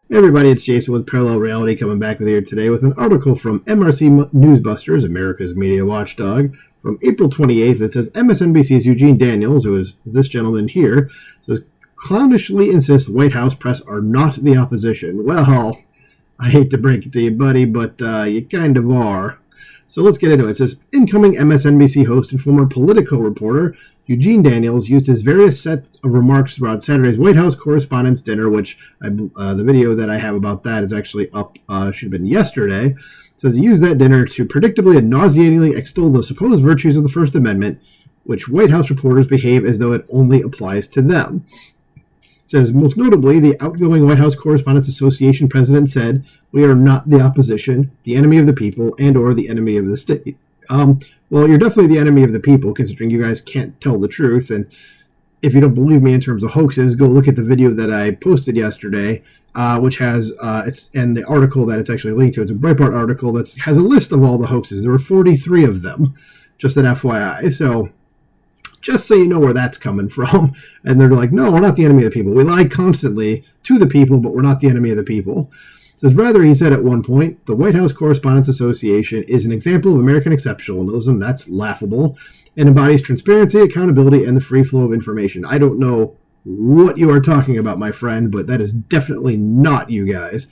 Hey everybody, it's Jason with Parallel Reality coming back with you today with an article from MRC Newsbusters, America's media watchdog, from April 28th. It says MSNBC's Eugene Daniels, who is this gentleman here, says, clownishly insists White House press are not the opposition. Well, I hate to break it to you, buddy, but you kind of are. So let's get into it. It says, incoming MSNBC host and former Politico reporter Eugene Daniels used his various sets of remarks about Saturday's White House Correspondents' Dinner, which the video that I have about that is actually up, should have been yesterday. It says he used that dinner to predictably and nauseatingly extol the supposed virtues of the First Amendment, which White House reporters behave as though it only applies to them. It says, most notably, the outgoing White House Correspondents Association president said, "We are not the opposition, the enemy of the people, and or the enemy of the state." Well, you're definitely the enemy of the people, considering you guys can't tell the truth. And if you don't believe me in terms of hoaxes, go look at the video that I posted yesterday, which has and the article that it's actually linked to. It's a Breitbart article that has a list of all the hoaxes. There were 43 of them, just an FYI. So just so you know where that's coming from. And they're like, no, we're not the enemy of the people. We lie constantly to the people, but we're not the enemy of the people. Says, rather, he said at one point, the White House Correspondents Association is an example of American exceptionalism. That's laughable, and embodies transparency, accountability, and the free flow of information. I don't know what you are talking about, my friend, but that is definitely not you guys.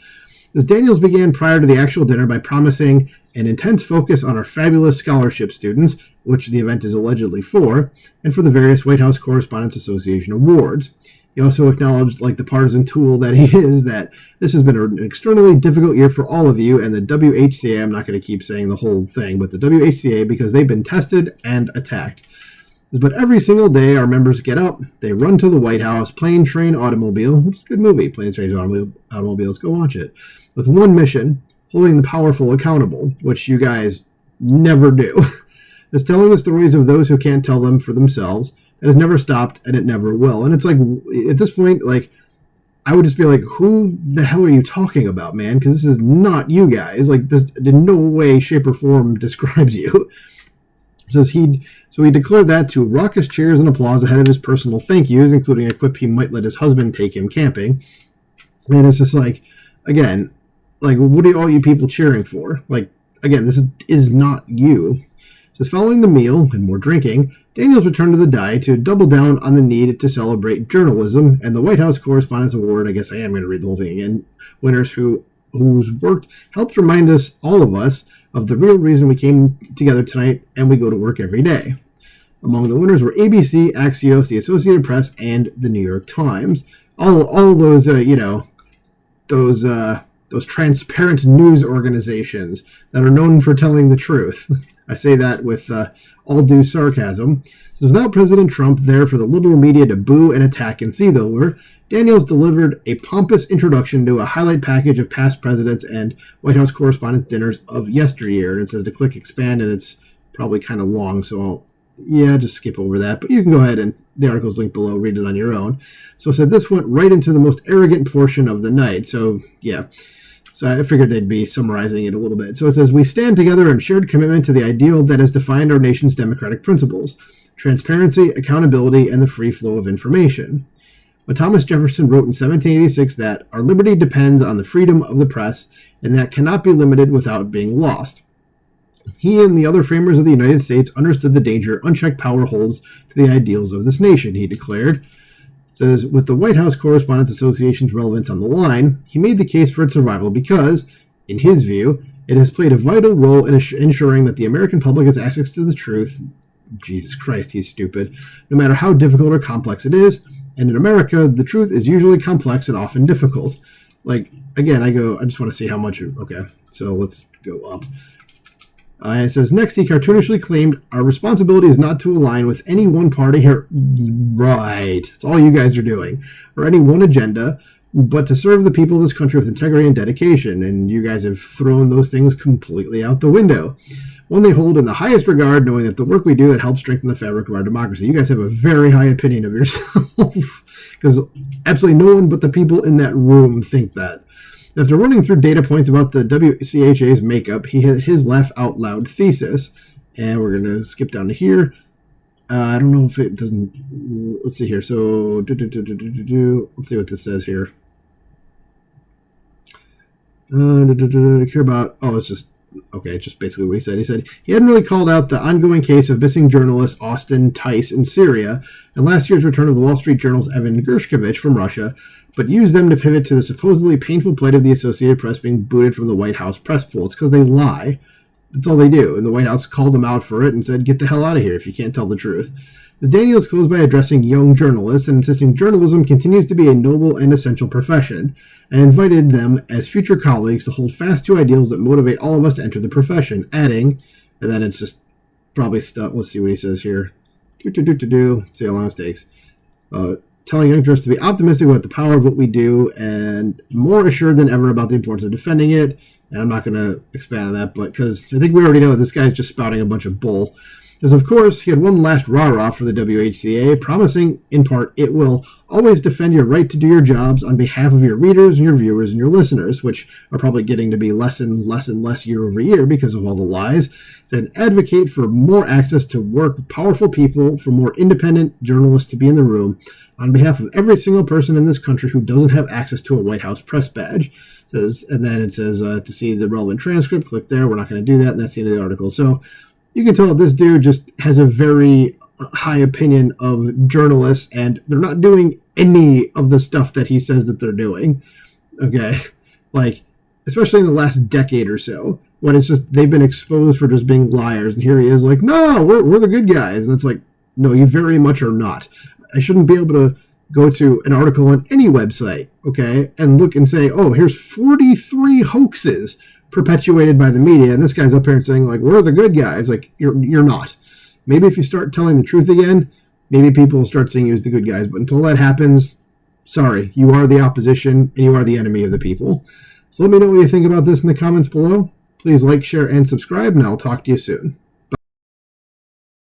As Daniels began prior to the actual dinner by promising an intense focus on our fabulous scholarship students, which the event is allegedly for, and for the various White House Correspondents Association awards. He also acknowledged, like the partisan tool that he is, that this has been an externally difficult year for all of you, and the WHCA, I'm not going to keep saying the whole thing, but the WHCA, because they've been tested and attacked. But every single day, our members get up, they run to the White House, plane, train, automobile, which is a good movie, Planes, Trains, Automobiles, go watch it, with one mission, holding the powerful accountable, which you guys never do. Is telling the stories of those who can't tell them for themselves. That has never stopped, and it never will. And it's like, at this point, like, I would just be like, who the hell are you talking about, man? Because this is not you guys. Like, this in no way, shape, or form describes you. So he declared that to raucous cheers and applause ahead of his personal thank yous, including a quip he might let his husband take him camping. And it's just like, again, like, what are all you people cheering for? Like, again, this is not you. Says, following the meal and more drinking, Daniels returned to the diet to double down on the need to celebrate journalism and the White House Correspondents' Award. I guess I am going to read the whole thing again. Winners whose work helps remind us, all of us, of the real reason we came together tonight and we go to work every day. Among the winners were ABC, Axios, the Associated Press, and the New York Times. All those, those transparent news organizations that are known for telling the truth. I say that with all due sarcasm. So without President Trump there for the liberal media to boo and attack and seethe over, Daniels delivered a pompous introduction to a highlight package of past presidents and White House Correspondents' dinners of yesteryear. And it says to click expand, and it's probably kind of long, so just skip over that. But you can go ahead and the article's linked below, read it on your own. So it said this went right into the most arrogant portion of the night. So, yeah. So I figured they'd be summarizing it a little bit. So it says, we stand together in shared commitment to the ideal that has defined our nation's democratic principles, transparency, accountability, and the free flow of information. When Thomas Jefferson wrote in 1786 that our liberty depends on the freedom of the press, and that cannot be limited without being lost. He and the other framers of the United States understood the danger unchecked power holds to the ideals of this nation, he declared. Says, with the White House Correspondents Association's relevance on the line, he made the case for its survival because, in his view, it has played a vital role in ensuring that the American public has access to the truth. Jesus Christ, he's stupid. No matter how difficult or complex it is, and in America, the truth is usually complex and often difficult. Like, again, I just want to see how much. Okay, so let's go up. It says, next, he cartoonishly claimed, our responsibility is not to align with any one party here. Right. That's all you guys are doing. Or any one agenda, but to serve the people of this country with integrity and dedication. And you guys have thrown those things completely out the window. One they hold in the highest regard, knowing that the work we do that helps strengthen the fabric of our democracy. You guys have a very high opinion of yourself. Because absolutely no one but the people in that room think that. After running through data points about the WCHA's makeup, he hit his laugh out loud thesis. And we're going to skip down to here. I don't know if it doesn't. Let's see here. So, let's see what this says here. Care about, it's just, okay, just basically what he said. He said he hadn't really called out the ongoing case of missing journalist Austin Tice in Syria and last year's return of the Wall Street Journal's Evan Gershkovich from Russia, but used them to pivot to the supposedly painful plight of the Associated Press being booted from the White House press pool. It's because they lie. That's all they do. And the White House called them out for it and said, get the hell out of here if you can't tell the truth. The Daniels closed by addressing young journalists and insisting journalism continues to be a noble and essential profession, and invited them as future colleagues to hold fast to ideals that motivate all of us to enter the profession, adding, and then it's just probably stuff. Let's see what he says here. See how long it takes. Telling young journalists to be optimistic about the power of what we do and more assured than ever about the importance of defending it. And I'm not going to expand on that, but because I think we already know that this guy's just spouting a bunch of bull. As of course, he had one last rah-rah for the WHCA, promising, in part, it will always defend your right to do your jobs on behalf of your readers and your viewers and your listeners, which are probably getting to be less and less year over year because of all the lies. Said, advocate for more access to work with powerful people, for more independent journalists to be in the room, on behalf of every single person in this country who doesn't have access to a White House press badge. And then it says, to see the relevant transcript, click there. We're not going to do that, and that's the end of the article. So you can tell this dude just has a very high opinion of journalists, and they're not doing any of the stuff that he says that they're doing. Okay? Like, especially in the last decade or so, when it's just they've been exposed for just being liars, and here he is like, no, we're the good guys. And it's like, no, you very much are not. I shouldn't be able to go to an article on any website, okay, and look and say, oh, here's 43 hoaxes perpetuated by the media, and this guy's up here and saying, like, we're the good guys. Like, you're not. Maybe if you start telling the truth again, maybe people will start seeing you as the good guys, but until that happens, sorry, you are the opposition, and you are the enemy of the people. So let me know what you think about this in the comments below. Please like, share, and subscribe, and I'll talk to you soon.